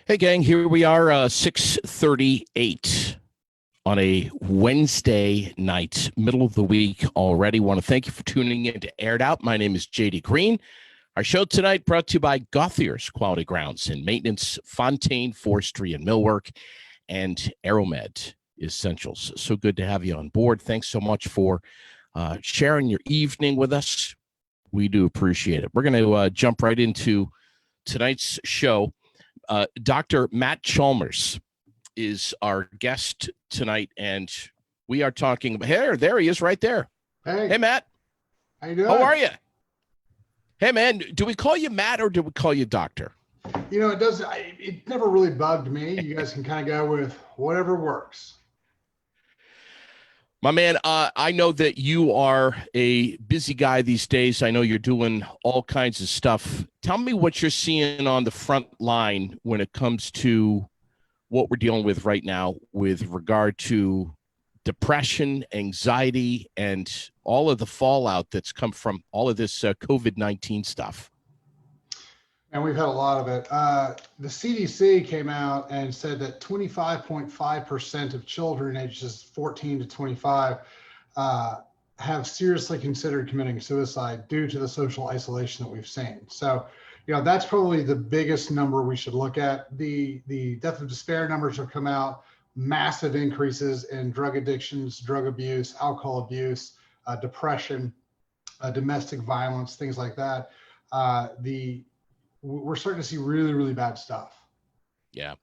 Hey, gang, here we are, 6:38 on a Wednesday night, middle of the week already. Want to thank you for tuning in to Aired Out. My name is JD Green. Our show tonight brought to you by Gauthier's Quality Grounds and Maintenance, Fontaine Forestry and Millwork, and Aeromed Essentials. So good to have you on board. Thanks so much for sharing your evening with us. We do appreciate it. We're going to jump right into tonight's show. Dr. Matt Chalmers is our guest tonight, and we are talking about. Hey, there he is, right there. Hey, Matt. How you doing? How are you? Hey, man. Do we call you Matt or do we call you Doctor? You know, it never really bugged me. You guys can kind of go with whatever works. My man, I know that you are a busy guy these days. I know you're doing all kinds of stuff. Tell me what you're seeing on the front line when it comes to what we're dealing with right now with regard to depression, anxiety, and all of the fallout that's come from all of this COVID-19 stuff. And we've had a lot of it. The CDC came out and said that 25.5% of children ages 14 to 25 have seriously considered committing suicide due to the social isolation that we've seen. So, you know, that's probably the biggest number we should look at. The death of despair numbers have come out, massive increases in drug addictions, drug abuse, alcohol abuse, depression, domestic violence, things like that. We're starting to see really, really bad stuff. Yeah.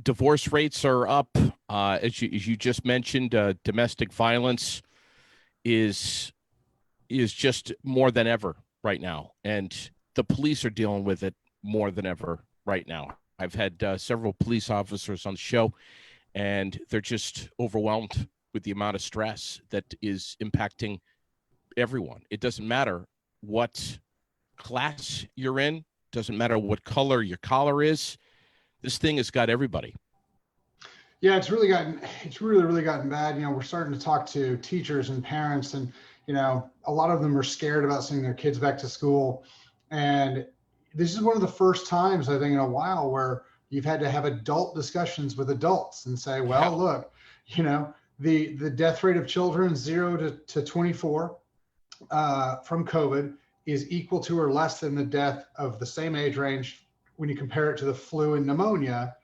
Divorce rates are up. As you just mentioned, domestic violence is just more than ever right now. And the police are dealing with it more than ever right now. I've had several police officers on the show, and they're just overwhelmed with the amount of stress that is impacting everyone. It doesn't matter what class you're in. Doesn't matter what color your collar is. This thing has got everybody. Yeah, it's really gotten bad. You know, we're starting to talk to teachers and parents, and, you know, a lot of them are scared about sending their kids back to school. And this is one of the first times, I think, in a while where you've had to have adult discussions with adults and say, well, look, you know, the death rate of children 0 to 24 from COVID is equal to or less than the death of the same age range when you compare it to the flu and pneumonia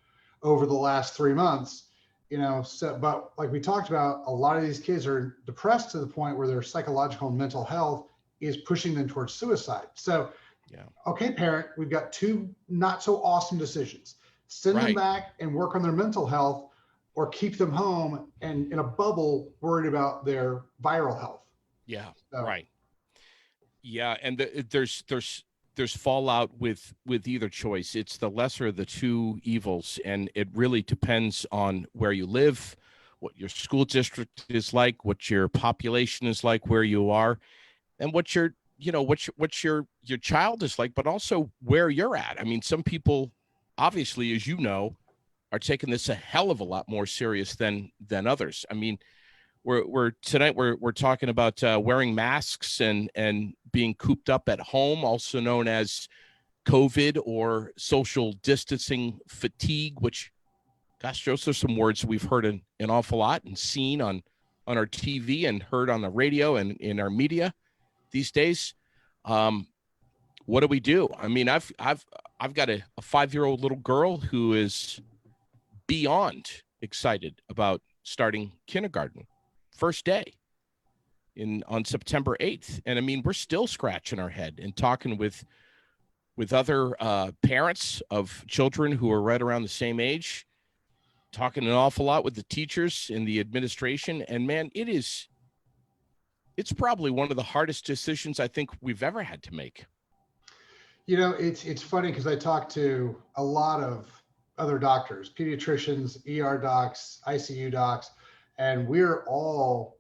over the last 3 months. You know, so, but like we talked about, a lot of these kids are depressed to the point where their psychological and mental health is pushing them towards suicide. So, yeah. Okay, parent, we've got two not so awesome decisions. Send them back and work on their mental health, or keep them home and in a bubble worried about their viral health. Yeah, so. Right. Yeah, and there's fallout with either choice. It's the lesser of the two evils, and it really depends on where you live, what your school district is like, what your population is like where you are, and what your child is like, but also where you're at. I mean, some people, obviously, as you know, are taking this a hell of a lot more serious than others. I mean, we're talking about wearing masks and being cooped up at home, also known as COVID or social distancing fatigue, which, gosh, those are some words we've heard an awful lot and seen on our TV and heard on the radio and in our media these days. What do we do? I mean, I've got a 5-year-old little girl who is beyond excited about starting kindergarten. First day on September 8th. And I mean, we're still scratching our head and talking with other parents of children who are right around the same age, talking an awful lot with the teachers and the administration. And man, it's probably one of the hardest decisions I think we've ever had to make. You know, it's funny because I talked to a lot of other doctors, pediatricians, ER docs, ICU docs, and we're all,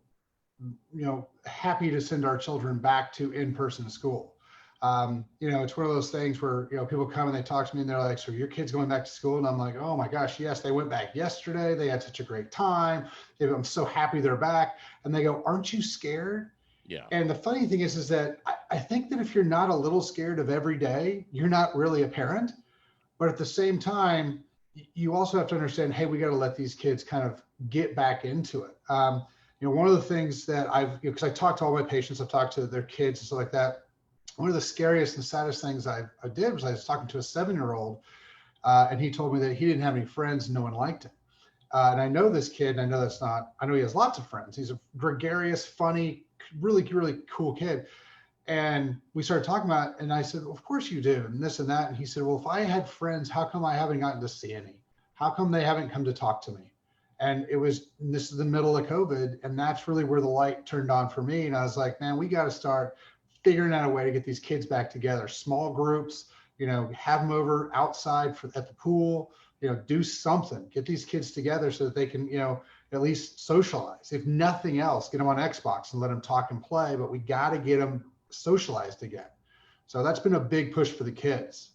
you know, happy to send our children back to in-person school. You know, it's one of those things where, you know, people come and they talk to me and they're like, so your kid's going back to school? And I'm like, oh my gosh, yes, they went back yesterday. They had such a great time. I'm so happy they're back. And they go, aren't you scared? Yeah. And the funny thing is that I think that if you're not a little scared of every day, you're not really a parent. But at the same time, you also have to understand, hey, we got to let these kids kind of get back into it. One of the things that because I talked to all my patients, I've talked to their kids and stuff like that. One of the scariest and saddest things I did was I was talking to a 7-year-old, and he told me that he didn't have any friends, no one liked him. And I know this kid, and I know that's not, I know he has lots of friends. He's a gregarious, funny, really, really cool kid. And we started talking about it, and I said, well, of course you do, and this and that. And he said, well, if I had friends, how come I haven't gotten to see any? How come they haven't come to talk to me? And this is the middle of COVID, and that's really where the light turned on for me. And I was like, man, we got to start figuring out a way to get these kids back together, small groups, have them over outside at the pool, do something, get these kids together so that they can, at least socialize. If nothing else, get them on Xbox and let them talk and play, but we got to get them socialized again. So that's been a big push for the kids.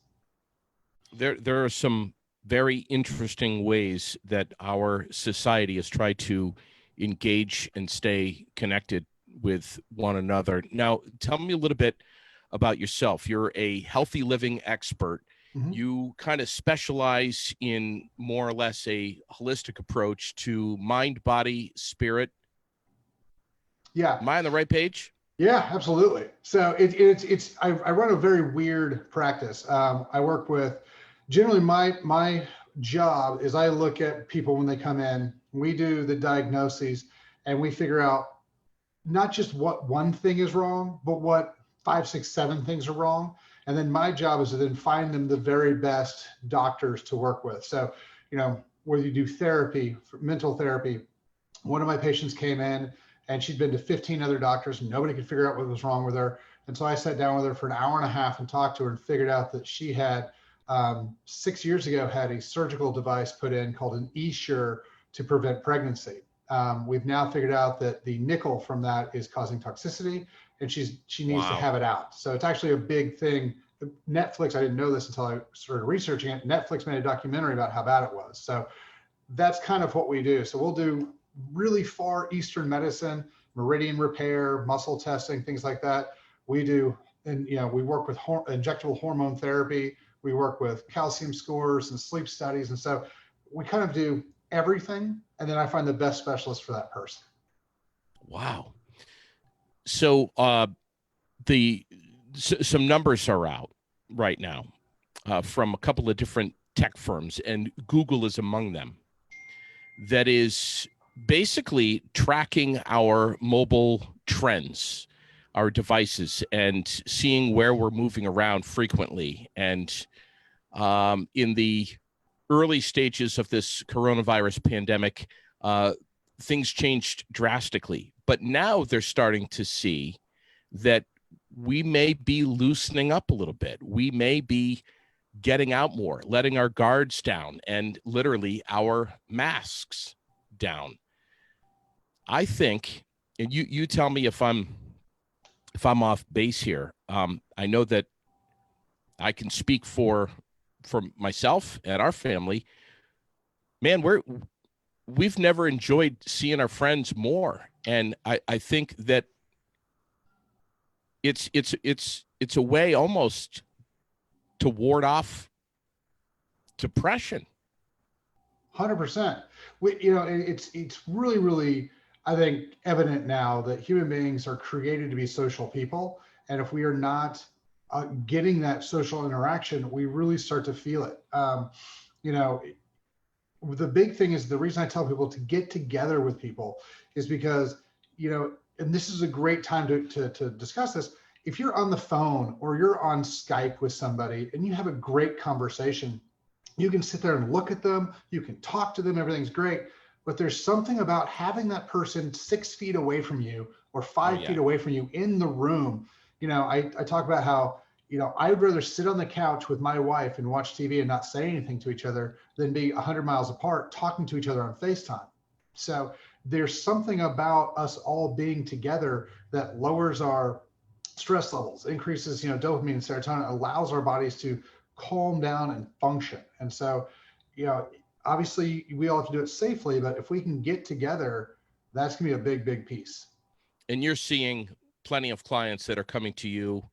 There are some very interesting ways that our society has tried to engage and stay connected with one another. Now, tell me a little bit about yourself. You're a healthy living expert. Mm-hmm. You kind of specialize in more or less a holistic approach to mind, body, spirit. Yeah. Am I on the right page? Yeah, absolutely. So I run a very weird practice. I work with, generally my job is I look at people when they come in, we do the diagnoses, and we figure out not just what one thing is wrong, but what 5, 6, 7 things are wrong. And then my job is to then find them the very best doctors to work with. So, whether you do therapy, mental therapy, one of my patients came in and she'd been to 15 other doctors and nobody could figure out what was wrong with her. And so I sat down with her for an hour and a half and talked to her and figured out that she had 6 years ago had a surgical device put in called an Essure to prevent pregnancy. We've now figured out that the nickel from that is causing toxicity, and she needs to have it out. So it's actually a big thing. Netflix, I didn't know this until I started researching it. Netflix made a documentary about how bad it was. So that's kind of what we do. So we'll do really far Eastern medicine, meridian repair, muscle testing, things like that. We do, and we work with injectable hormone therapy. We work with calcium scores and sleep studies. And so we kind of do everything. And then I find the best specialist for that person. Wow. So some numbers are out right now from a couple of different tech firms, and Google is among them, that is basically tracking our mobile trends, our devices, and seeing where we're moving around frequently. And in the early stages of this coronavirus pandemic, things changed drastically. But now they're starting to see that we may be loosening up a little bit. We may be getting out more, letting our guards down, and literally our masks down. I think, and you tell me if I'm off base here. I know that I can speak for myself and our family. Man, we've never enjoyed seeing our friends more, and I think that it's a way almost to ward off depression. 100%. It's really, really, I think, evident now that human beings are created to be social people, and if we are not getting that social interaction, we really start to feel it. The big thing is, the reason I tell people to get together with people is because, and this is a great time to discuss this. If you're on the phone or you're on Skype with somebody and you have a great conversation, you can sit there and look at them, you can talk to them, everything's great. But there's something about having that person 6 feet away from you or 5 feet away from you in the room. I talk about how, I'd rather sit on the couch with my wife and watch TV and not say anything to each other than be 100 miles apart talking to each other on FaceTime. So there's something about us all being together that lowers our stress levels, increases, dopamine and serotonin, allows our bodies to calm down and function. And so, obviously we all have to do it safely, but if we can get together, that's gonna be a big, big piece. And you're seeing plenty of clients that are coming to you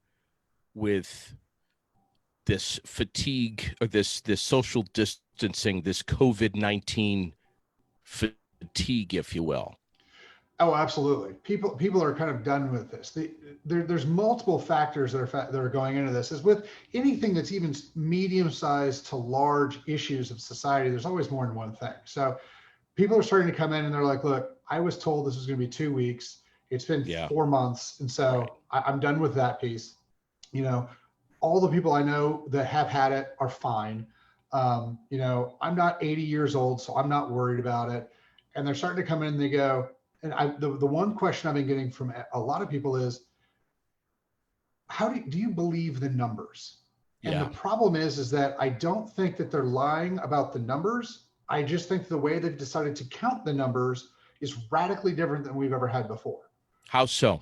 with this fatigue or this social distancing, this COVID-19 fatigue, if you will. Oh, absolutely. People are kind of done with this. There's multiple factors that are going into this. As with anything that's even medium-sized to large issues of society, there's always more than one thing. So people are starting to come in and they're like, look, I was told this was going to be 2 weeks. It's been Yeah. 4 months. And Right. so I'm done with that piece. All the people I know that have had it are fine. I'm not 80 years old, so I'm not worried about it. And they're starting to come in and they go, and the one question I've been getting from a lot of people is, how do you believe the numbers? And the Yeah. problem is that I don't think that they're lying about the numbers. I just think the way they've decided to count the numbers is radically different than we've ever had before. How so?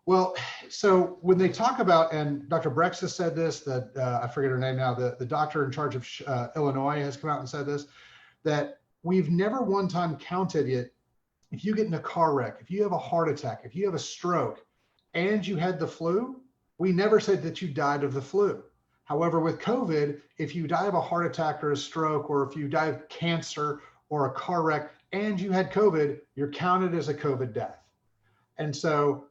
Well, so when they talk about, and Dr. Brex has said this, that I forget her name now, the doctor in charge of Illinois has come out and said this, that we've never one time counted it. If you get in a car wreck, if you have a heart attack, if you have a stroke, and you had the flu, we never said that you died of the flu. However, with COVID, if you die of a heart attack or a stroke, or if you die of cancer or a car wreck and you had COVID, you're counted as a COVID death. And so,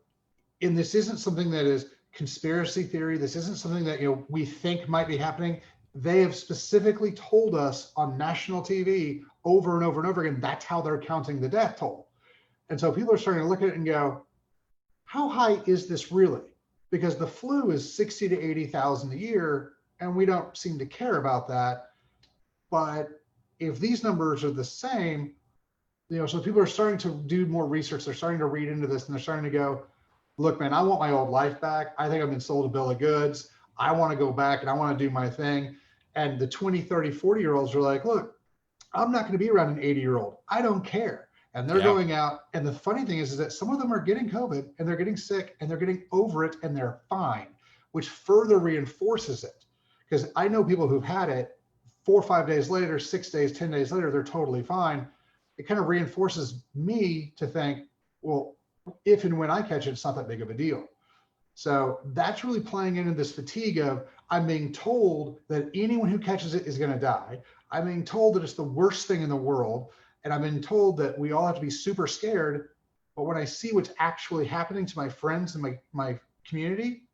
and this isn't something that is conspiracy theory. This isn't something that we think might be happening. They have specifically told us on national TV over and over and over again, that's how they're counting the death toll. And so people are starting to look at it and go, how high is this really? Because the flu is 60 to 80,000 a year, and we don't seem to care about that. But if these numbers are the same, so people are starting to do more research. They're starting to read into this, and they're starting to go, look, man, I want my old life back. I think I've been sold a bill of goods. I want to go back and I want to do my thing. And the 20, 30, 40-year-olds are like, look, I'm not going to be around an 80-year-old. I don't care. And they're going out. And the funny thing is that some of them are getting COVID and they're getting sick and they're getting over it and they're fine, which further reinforces it. Because I know people who've had it 4 or 5 days later, 6 days, 10 days later, they're totally fine. It kind of reinforces me to think, well, if and when I catch it, it's not that big of a deal. So that's really playing into this fatigue of, I'm being told that anyone who catches it is going to die. I'm being told that it's the worst thing in the world. And I've been told that we all have to be super scared. But when I see what's actually happening to my friends and my community,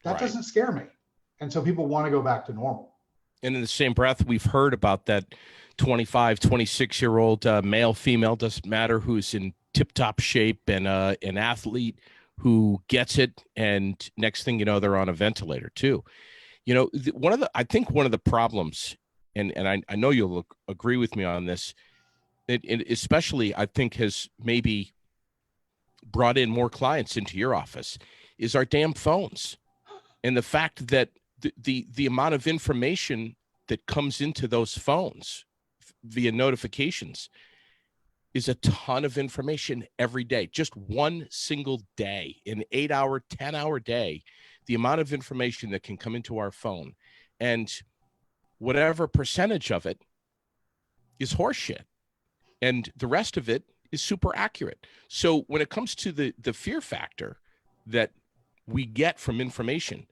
that doesn't scare me. And so people want to go back to normal. And in the same breath, we've heard about that 25, 26-year-old male, female, doesn't matter, who's in tip-top shape and an athlete who gets it. And next thing you know, they're on a ventilator too. I think one of the problems, and I know you'll agree with me on this, it especially I think has maybe brought in more clients into your office, is our damn phones. And the fact that the amount of information that comes into those phones via notifications is a ton of information every day. Just one single day, an 8-hour, 10-hour day, the amount of information that can come into our phone, and whatever percentage of it is horseshit, and the rest of it is super accurate. So when it comes to the fear factor that we get from information,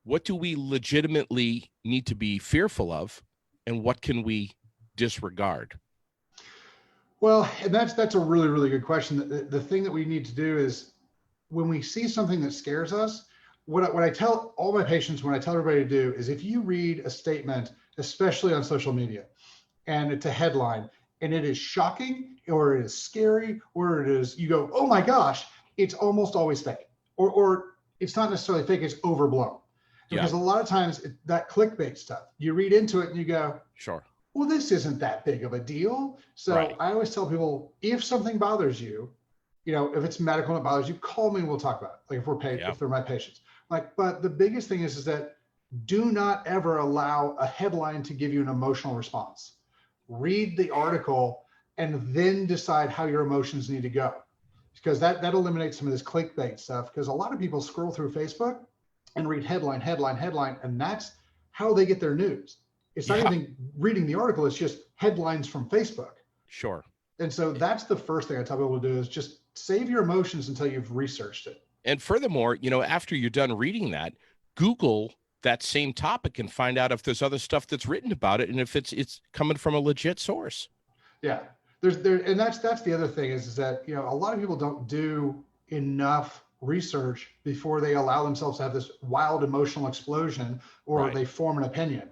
what do we legitimately need to be fearful of, and what can we disregard? Well, and that's a really, really good question. The thing that we need to do is, when we see something that scares us, what I tell all my patients, when I tell everybody to do, is if you read a statement, especially on social media, and it's a headline, and it is shocking, or it is scary, or it is, you go, oh my gosh, it's almost always fake. Or it's not necessarily fake, it's overblown. Because a lot of times that clickbait stuff, you read into it and you go, sure, well, this isn't that big of a deal. So I always tell people, if something bothers you, if it's medical and it bothers you, call me and we'll talk about it. Like if we're paid, if they're my patients. But the biggest thing is that do not ever allow a headline to give you an emotional response. Read the article and then decide how your emotions need to go. Because that eliminates some of this clickbait stuff. Because a lot of people scroll through Facebook and read headline, and that's how they get their news. It's not even reading the article, it's just headlines from Facebook. Sure. And so that's the first thing I tell people to do, is just save your emotions until you've researched it. And furthermore, after you're done reading that, Google that same topic and find out if there's other stuff that's written about it and if it's coming from a legit source. Yeah, and that's the other thing is that a lot of people don't do enough research before they allow themselves to have this wild emotional explosion or Right. they form an opinion.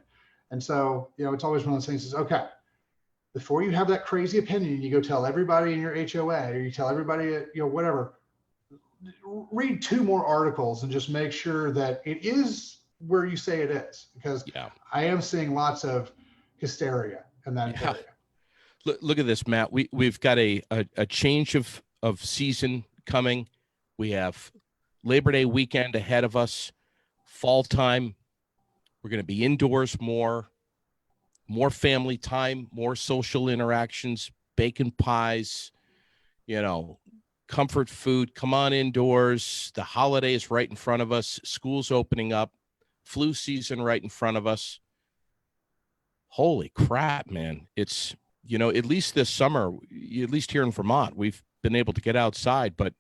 And so it's always one of those things is okay, before you have that crazy opinion, you go tell everybody in your HOA or you tell everybody at whatever, read two more articles and just make sure that it is where you say it is, because Yeah. I am seeing lots of hysteria in that Yeah. area. Look at this, Matt. We've got a change of season coming. We have Labor Day weekend ahead of us, fall time. We're going to be indoors more family time, more social interactions, bacon pies, comfort food. Come on indoors. The holidays right in front of us. School's opening up. Flu season right in front of us. Holy crap, man. It's, at least this summer, at least here in Vermont, we've been able to get outside, but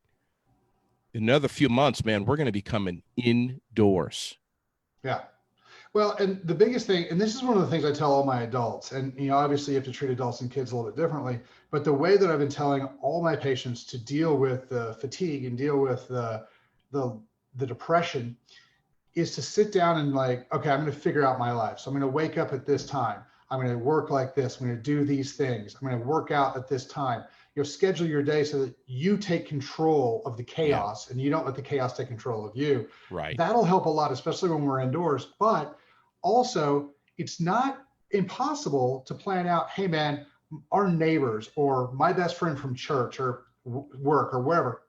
in another few months, man, we're going to be coming indoors. Yeah. Well, and the biggest thing, and this is one of the things I tell all my adults, and obviously you have to treat adults and kids a little bit differently, but the way that I've been telling all my patients to deal with the fatigue and deal with the depression is to sit down and like, okay, I'm going to figure out my life. So I'm going to wake up at this time. I'm going to work like this. I'm going to do these things. I'm going to work out at this time. Schedule your day so that you take control of the chaos and you don't let the chaos take control of you. Right. That'll help a lot, especially when we're indoors. But also, it's not impossible to plan out, hey, man, our neighbors or my best friend from church or work or wherever,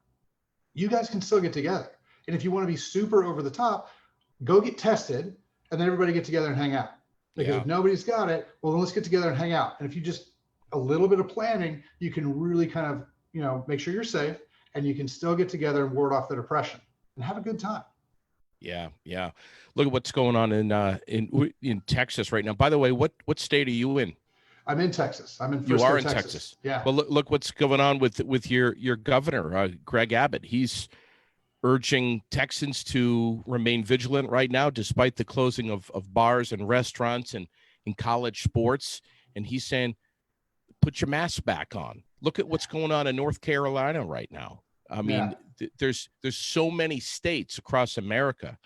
you guys can still get together. And if you want to be super over the top, go get tested and then everybody get together and hang out. Because if nobody's got it, well, then let's get together and hang out. And if you just a little bit of planning, you can really kind of, make sure you're safe and you can still get together and ward off the depression and have a good time. Yeah. Yeah. Look at what's going on in Texas right now. By the way, what state are you in? I'm in Texas. I'm in Frisco, you are in Texas. Yeah. Well, look what's going on with your governor, Greg Abbott. He's urging Texans to remain vigilant right now, despite the closing of bars and restaurants and in college sports. And he's saying, put your mask back on. Look at what's going on in North Carolina right now. I mean, there's so many states across America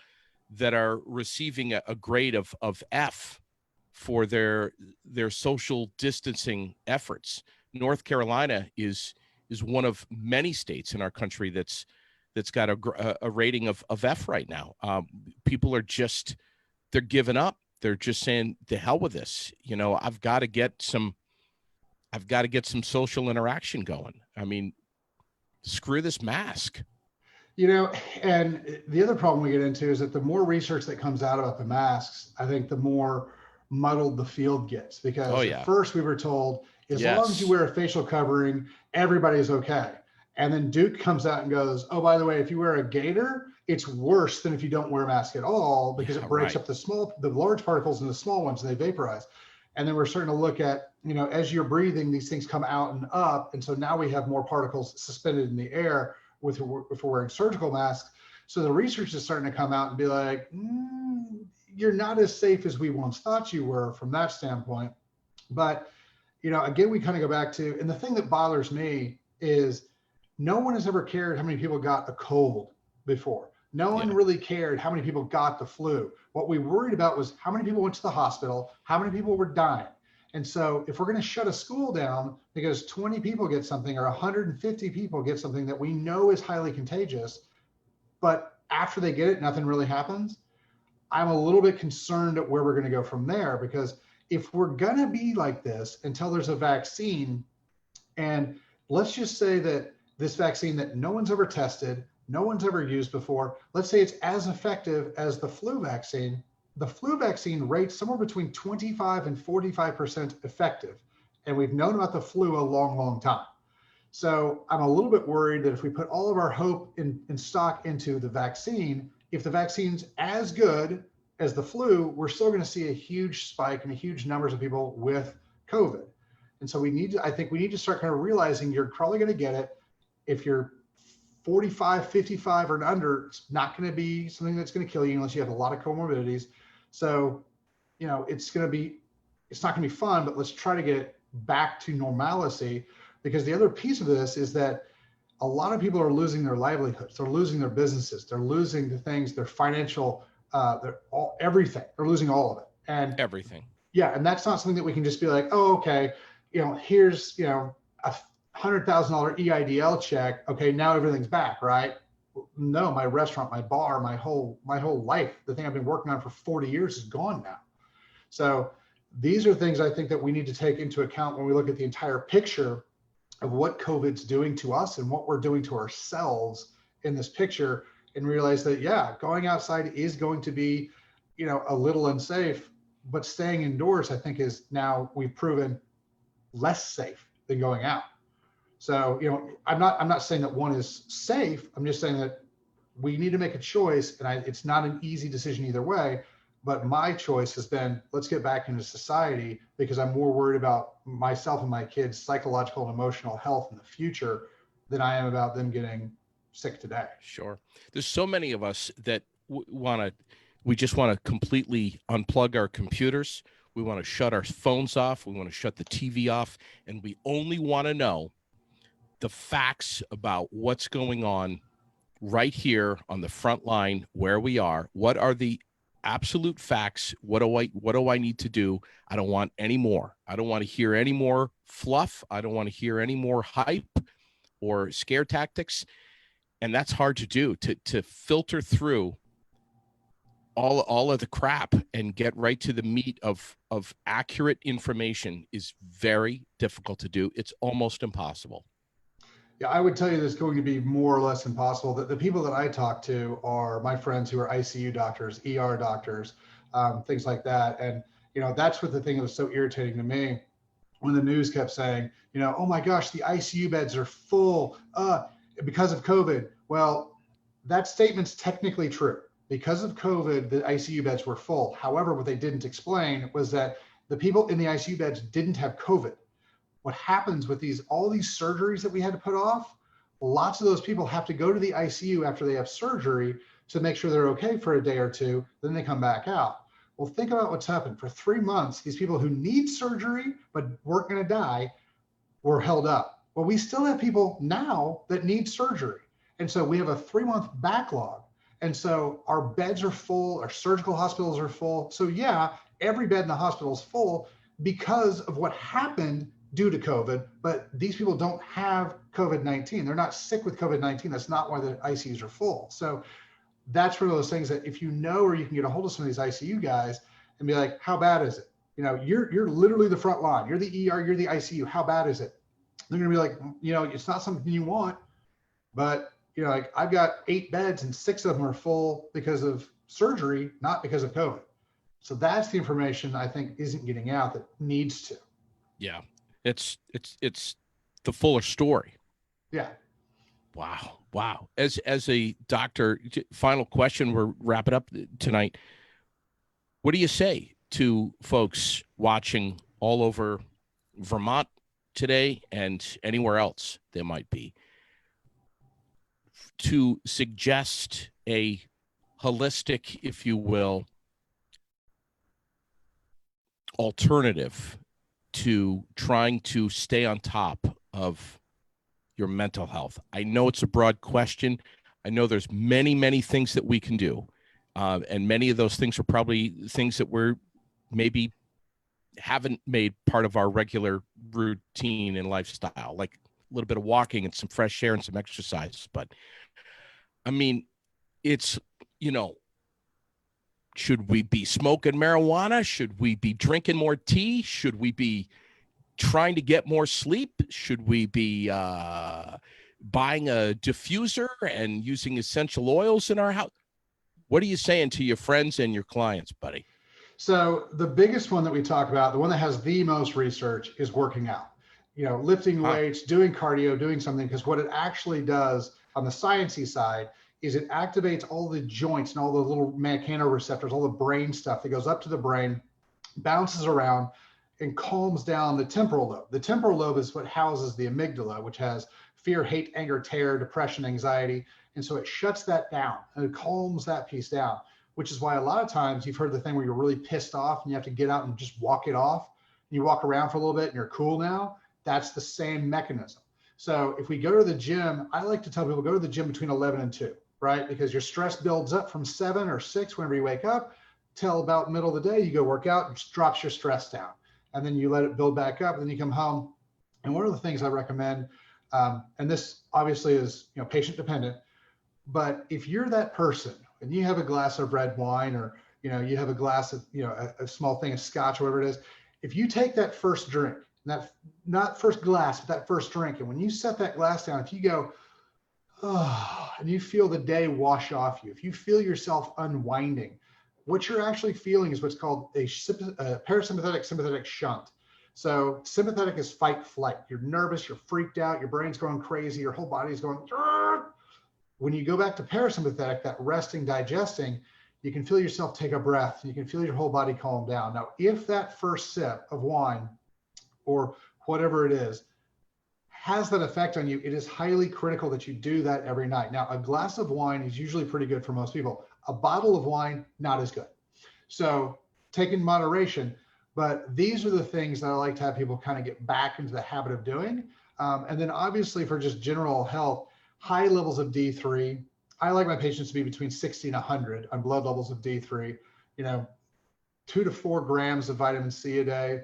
that are receiving a grade of F for their social distancing efforts. North Carolina is one of many states in our country that's got a rating of F right now. People are they're giving up. They're just saying, the hell with this. I've got to get some social interaction going. I mean, screw this mask. And the other problem we get into is that the more research that comes out about the masks, I think the more muddled the field gets, because at first we were told as long as you wear a facial covering, everybody's okay. And then Duke comes out and goes, oh, by the way, if you wear a gaiter, it's worse than if you don't wear a mask at all, because it breaks up the large particles and the small ones and they vaporize. And then we're starting to look at, as you're breathing, these things come out and up. And so now we have more particles suspended in the air if we're wearing surgical masks. So the research is starting to come out and be like, you're not as safe as we once thought you were from that standpoint. But, again, we kind of go back to, and the thing that bothers me is no one has ever cared how many people got a cold before. No one really cared how many people got the flu. What we worried about was how many people went to the hospital, how many people were dying. And so if we're going to shut a school down because 20 people get something or 150 people get something that we know is highly contagious, but after they get it, nothing really happens, I'm a little bit concerned at where we're going to go from there. Because if we're going to be like this until there's a vaccine, and let's just say that this vaccine that no one's ever tested, no one's ever used before, let's say it's as effective as the flu vaccine rates somewhere between 25 and 45% effective. And we've known about the flu a long, long time. So I'm a little bit worried that if we put all of our hope in stock into the vaccine, if the vaccine's as good as the flu, we're still going to see a huge spike and a huge numbers of people with COVID. And so I think we need to start kind of realizing you're probably going to get it. If you're 45, 55 or under, it's not going to be something that's going to kill you unless you have a lot of comorbidities. So, it's not going to be fun, but let's try to get it back to normalcy, because the other piece of this is that a lot of people are losing their livelihoods. They're losing their businesses. They're losing the things, their financial, everything. They're losing all of it. And Everything. yeah, and that's not something that we can just be like, oh, okay, here's, a $100,000 EIDL check. Okay, now everything's back, right? No, my restaurant, my bar, my whole life, the thing I've been working on for 40 years is gone now. So these are things I think that we need to take into account when we look at the entire picture of what COVID's doing to us and what we're doing to ourselves in this picture, and realize that, yeah, going outside is going to be, a little unsafe, but staying indoors, I think, is now we've proven less safe than going out. So, I'm not saying that one is safe. I'm just saying that we need to make a choice, and it's not an easy decision either way. But my choice has been, let's get back into society, because I'm more worried about myself and my kids' psychological and emotional health in the future than I am about them getting sick today. Sure. There's so many of us that we just want to completely unplug our computers. We want to shut our phones off. We want to shut the TV off. And we only want to know the facts about what's going on right here on the front line where we are. What are the absolute facts? What do I need to do? I don't want any more. I don't want to hear any more fluff. I don't want to hear any more hype or scare tactics. And that's hard to do, to filter through all of the crap and get right to the meat of accurate information is very difficult to do. It's almost impossible. Yeah, I would tell you this is going to be more or less impossible. That the people that I talk to are my friends who are ICU doctors, ER doctors, things like that. And, that's what the thing that was so irritating to me when the news kept saying, oh my gosh, the ICU beds are full because of COVID. Well, that statement's technically true. Because of COVID, the ICU beds were full. However, what they didn't explain was that the people in the ICU beds didn't have COVID. What happens with all these surgeries that we had to put off, lots of those people have to go to the ICU after they have surgery to make sure they're okay for a day or two, then they come back out. Well, think about what's happened. For 3 months, these people who need surgery but weren't going to die were held up. Well, we still have people now that need surgery. And so we have a 3-month backlog. And so our beds are full, our surgical hospitals are full. So yeah, every bed in the hospital is full because of what happened due to COVID, but these people don't have COVID-19. They're not sick with COVID-19. That's not why the ICUs are full. So that's one of those things that if you know, or you can get a hold of some of these ICU guys and be like, how bad is it? You're literally the front line. You're the ER, you're the ICU. How bad is it? They're going to be like, it's not something you want, but like I've got 8 beds and 6 of them are full because of surgery, not because of COVID. So that's the information I think isn't getting out that needs to. Yeah. It's the fuller story. Yeah. Wow. As a doctor, final question, we're wrapping up tonight. What do you say to folks watching all over Vermont today and anywhere else they might be, to suggest a holistic, if you will, alternative to trying to stay on top of your mental health? I know it's a broad question. I know there's many things that we can do. And many of those things are probably things that we're maybe haven't made part of our regular routine and lifestyle, like a little bit of walking and some fresh air and some exercise. But I mean, it's, should we be smoking marijuana? Should we be drinking more tea? Should we be trying to get more sleep? Should we be buying a diffuser and using essential oils in our house? What are you saying to your friends and your clients, buddy? So the biggest one that we talk about, the one that has the most research, is working out. Lifting weights, doing cardio, doing something, because what it actually does on the sciencey side is it activates all the joints and all the little mechanoreceptors, all the brain stuff that goes up to the brain, bounces around, and calms down the temporal lobe. The temporal lobe is what houses the amygdala, which has fear, hate, anger, terror, depression, anxiety. And so it shuts that down and it calms that piece down. which is why a lot of times you've heard the thing where you're really pissed off and you have to get out and just walk it off. And you walk around for a little bit and you're cool now. That's the same mechanism. So if we go to the gym, I like to tell people go to the gym between 11 and 2, right? Because your stress builds up from 7 or 6 whenever you wake up till about middle of the day. You go work out, it drops your stress down. And then you let it build back up, and then you come home. And one of the things I recommend, and this obviously is patient dependent, but if you're that person and you have a glass of red wine, or you have a glass of a small thing of scotch or whatever it is, if you take that first drink, that not first glass, but that first drink, and when you set that glass down, if you go, oh, and you feel the day wash off you, if you feel yourself unwinding, what you're actually feeling is what's called a parasympathetic sympathetic shunt. So sympathetic is fight flight. You're nervous, you're freaked out, your brain's going crazy, your whole body's going. Argh! When you go back to parasympathetic, that resting, digesting, you can feel yourself take a breath, and you can feel your whole body calm down. Now, if that first sip of wine or whatever it is has that effect on you, it is highly critical that you do that every night. Now, a glass of wine is usually pretty good for most people. A bottle of wine, not as good. So take in moderation, but these are the things that I like to have people kind of get back into the habit of doing. And then obviously for just general health, high levels of D3. I like my patients to be between 60 and 100 on blood levels of D3, 2 to 4 grams of vitamin C a day,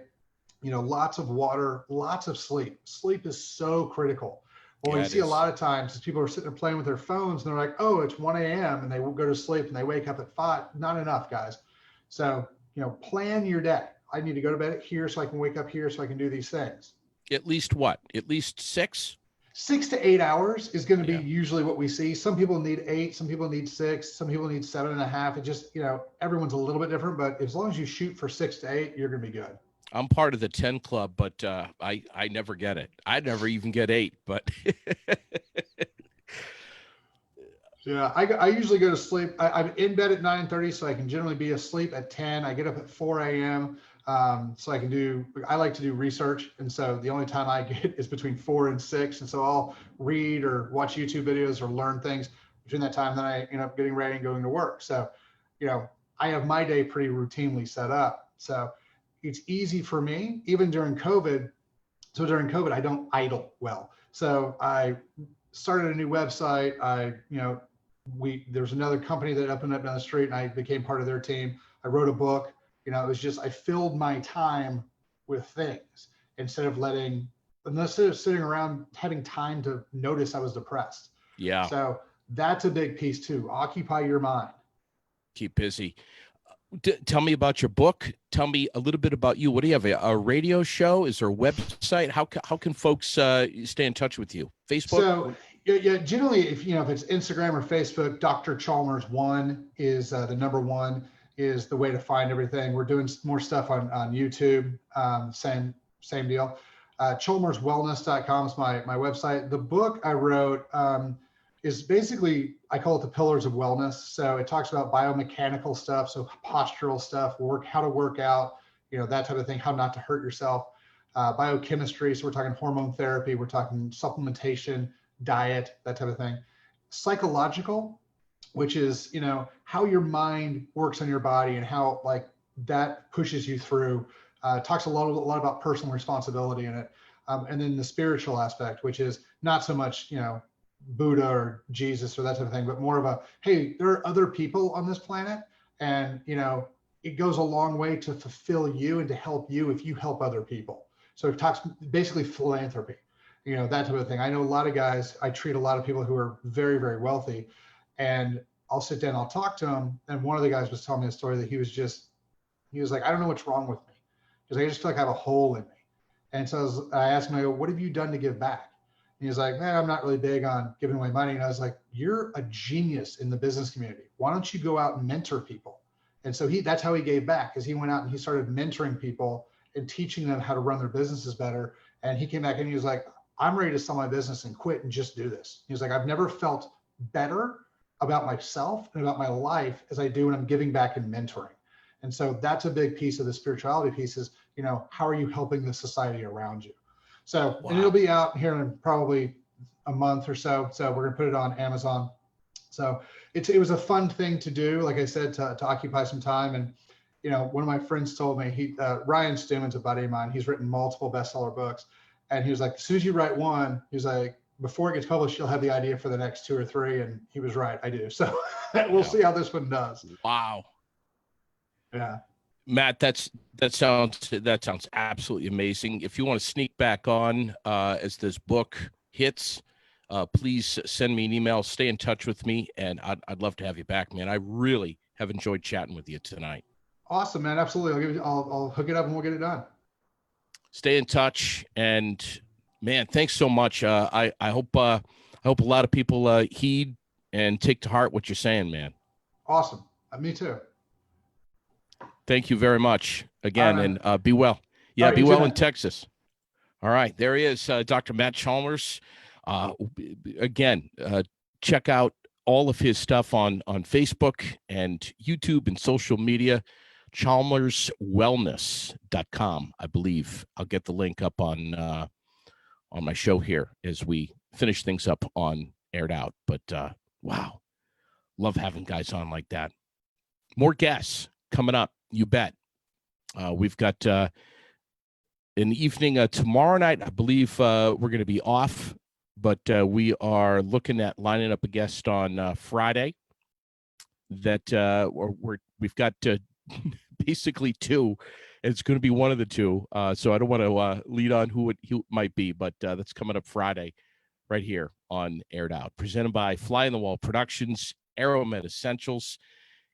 lots of water, lots of sleep. Sleep is so critical. Well, Yeah, you it see a is. lot of times is people are sitting there playing with their phones and they're like, oh, it's 1 a.m. and they will go to sleep and they wake up at 5. Not enough, guys. So, plan your day. I need to go to bed here so I can wake up here so I can do these things. At least what? At least 6? 6 to 8 hours is going to be Yeah. usually what we see. Some people need 8, some people need 6, some people need 7.5. It just, everyone's a little bit different, but as long as you shoot for 6 to 8, you're going to be good. I'm part of the 10 club, but I never get it. I never even get 8, but Yeah, I usually go to sleep. I'm in bed at 9:30, so I can generally be asleep at 10. I get up at 4 a.m. So I like to do research. And so the only time I get is between 4 and 6. And so I'll read or watch YouTube videos or learn things between that time. Then I end up getting ready and going to work. So, I have my day pretty routinely set up. So it's easy for me, even during COVID. So during COVID, I don't idle well. So I started a new website. There's another company that opened up down the street and I became part of their team. I wrote a book. It was just, I filled my time with things instead of sitting around having time to notice I was depressed. yeah, So that's a big piece too. Occupy your mind. keep busy. Tell me about your book. Tell me a little bit about you. What do you have? A radio show? Is there a website? How can folks stay in touch with you? Facebook? So yeah, generally, if it's Instagram or Facebook, Dr. Chalmers 1 is the number 1 is the way to find everything. We're doing more stuff on YouTube. Same deal. ChalmersWellness.com is my website. The book I wrote is basically, I call it the pillars of wellness. So it talks about biomechanical stuff, so postural stuff, how to work out, that type of thing, how not to hurt yourself. Biochemistry, so we're talking hormone therapy, we're talking supplementation, diet, that type of thing. Psychological, which is, how your mind works on your body and how that pushes you through. Talks a lot about personal responsibility in it. And then the spiritual aspect, which is not so much, Buddha or Jesus or that type of thing, but more of hey, there are other people on this planet, and it goes a long way to fulfill you and to help you if you help other people. So it talks basically philanthropy, that type of thing. I know a lot of guys, I treat a lot of people who are very, very wealthy, and I'll sit down, I'll talk to them. And one of the guys was telling me a story that he was like, I don't know what's wrong with me. Because I just feel like I have a hole in me. And so I asked him, I go, what have you done to give back? And he was like, man, I'm not really big on giving away money. And I was like, you're a genius in the business community. Why don't you go out and mentor people? And so that's how he gave back, is he went out and he started mentoring people and teaching them how to run their businesses better. And he came back and he was like, I'm ready to sell my business and quit and just do this. He was like, I've never felt better about myself and about my life as I do when I'm giving back and mentoring. And so that's a big piece of the spirituality piece is, how are you helping the society around you? So, Wow. And it'll be out here in probably a month or so. So we're going to put it on Amazon. So it was a fun thing to do, like I said, to occupy some time. And one of my friends told me, Ryan Stewman's a buddy of mine. He's written multiple bestseller books, and he was like, as soon as you write one, he was like, before it gets published, you'll have the idea for the next two or three. And he was right, I do. So we'll see how this one does. Wow. Yeah. Matt, that sounds absolutely amazing. If you want to sneak back on as this book hits, please send me an email. Stay in touch with me, and I'd love to have you back, man. I really have enjoyed chatting with you tonight. Awesome, man. Absolutely. I'll hook it up and we'll get it done. Stay in touch, and man, thanks so much. I hope a lot of people heed and take to heart what you're saying, man. Awesome. Me too. Thank you very much again, right, and be well. Yeah, right, be well in too, Texas. All right, there he is, Dr. Matt Chalmers. Again, check out all of his stuff on Facebook and YouTube and social media. ChalmersWellness.com, I believe. I'll get the link up on my show here as we finish things up on Aired Out. But wow, love having guys on like that. More guests coming up, you bet. We've got an evening tomorrow night. I believe we're going to be off, but we are looking at lining up a guest on Friday. That we've got basically two. It's going to be one of the two. So I don't want to lead on who it might be, but that's coming up Friday, right here on Aired Out, presented by Fly in the Wall Productions, Aeromed Essentials.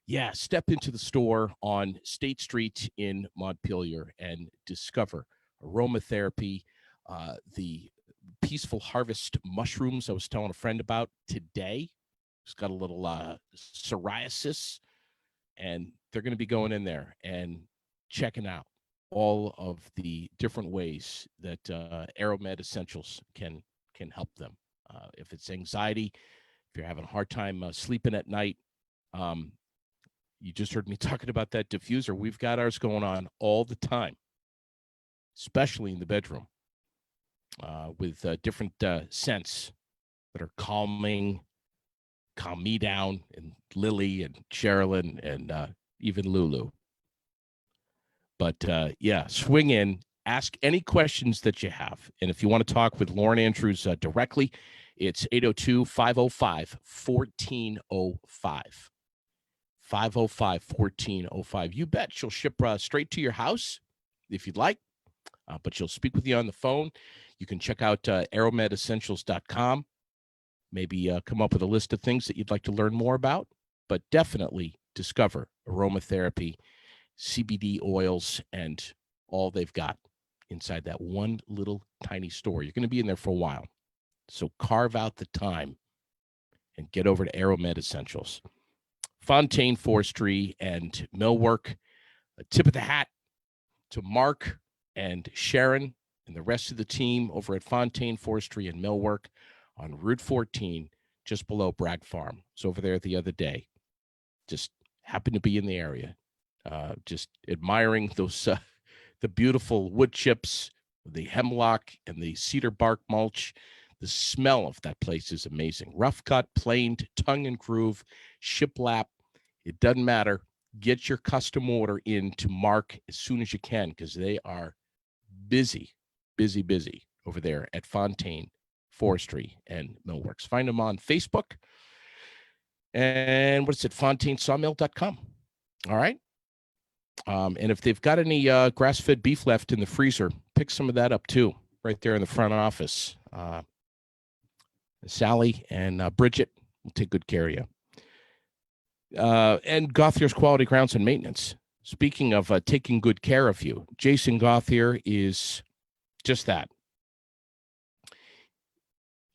Yeah, step into the store on State Street in Montpelier and discover aromatherapy, the Peaceful Harvest mushrooms I was telling a friend about today. He's got a little psoriasis, and they're going to be going in there and checking out all of the different ways that Aeromed Essentials can help them. If it's anxiety, if you're having a hard time sleeping at night, you just heard me talking about that diffuser. We've got ours going on all the time, especially in the bedroom, with different scents that are calming, calm me down, and Lily and Sherilyn and even Lulu. But yeah, swing in, ask any questions that you have. And if you want to talk with Lauren Andrews directly, it's 802-505-1405. 505-1405. You bet she'll ship straight to your house if you'd like, but she'll speak with you on the phone. You can check out aeromedessentials.com. Maybe come up with a list of things that you'd like to learn more about, but definitely discover aromatherapy, CBD oils, and all they've got inside that one little tiny store. You're going to be in there for a while, so carve out the time and get over to Aeromed Essentials. Fontaine Forestry and Millwork. A tip of the hat to Mark and Sharon and the rest of the team over at Fontaine Forestry and Millwork on Route 14, just below Bragg Farm. I was over there the other day. Just happened to be in the area. Just admiring those the beautiful wood chips, the hemlock and the cedar bark mulch. The smell of that place is amazing. Rough cut, planed, tongue and groove, shiplap. It doesn't matter. Get your custom order in to Mark as soon as you can, because they are busy over there at Fontaine Forestry and Millworks. Find them on Facebook. And what is it? FontaineSawmill.com. All right. And if they've got any grass-fed beef left in the freezer, pick some of that up too, right there in the front office. Sally and Bridget will take good care of you. And Gauthier's Quality Grounds and Maintenance. Speaking of taking good care of you, Jason Gauthier is just that.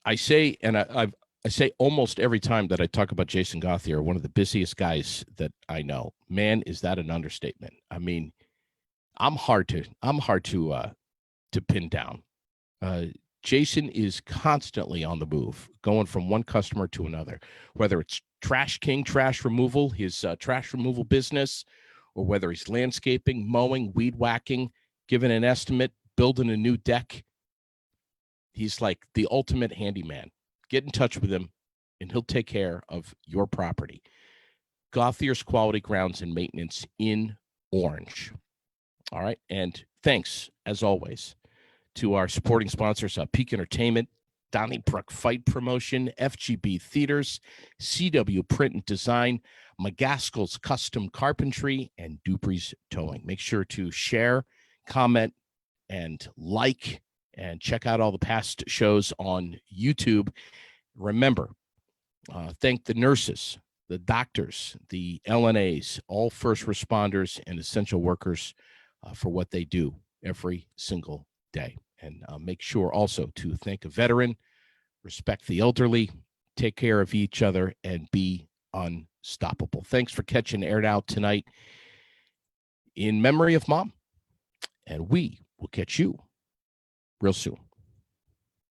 I say, and I say almost every time that I talk about Jason Gauthier, one of the busiest guys that I know. Man, is that an understatement? I mean, I'm hard to pin down. Jason is constantly on the move, going from one customer to another, whether it's Trash King trash removal, his trash removal business, or whether he's landscaping, mowing, weed whacking, giving an estimate, building a new deck. He's like the ultimate handyman. Get in touch with him. and he'll take care of your property. Gauthier's Quality Grounds and Maintenance in Orange. All right. And thanks, as always, to our supporting sponsors, Peak Entertainment, Donnybrook Fight Promotion, FGB Theaters, CW Print and Design, McGaskill's Custom Carpentry, and Dupree's Towing. Make sure to share, comment, and like, and check out all the past shows on YouTube. Remember, thank the nurses, the doctors, the LNAs, all first responders and essential workers for what they do every single day. And make sure also to thank a veteran, respect the elderly, take care of each other, and be unstoppable. Thanks for catching Aired Out tonight in memory of Mom. And we will catch you real soon.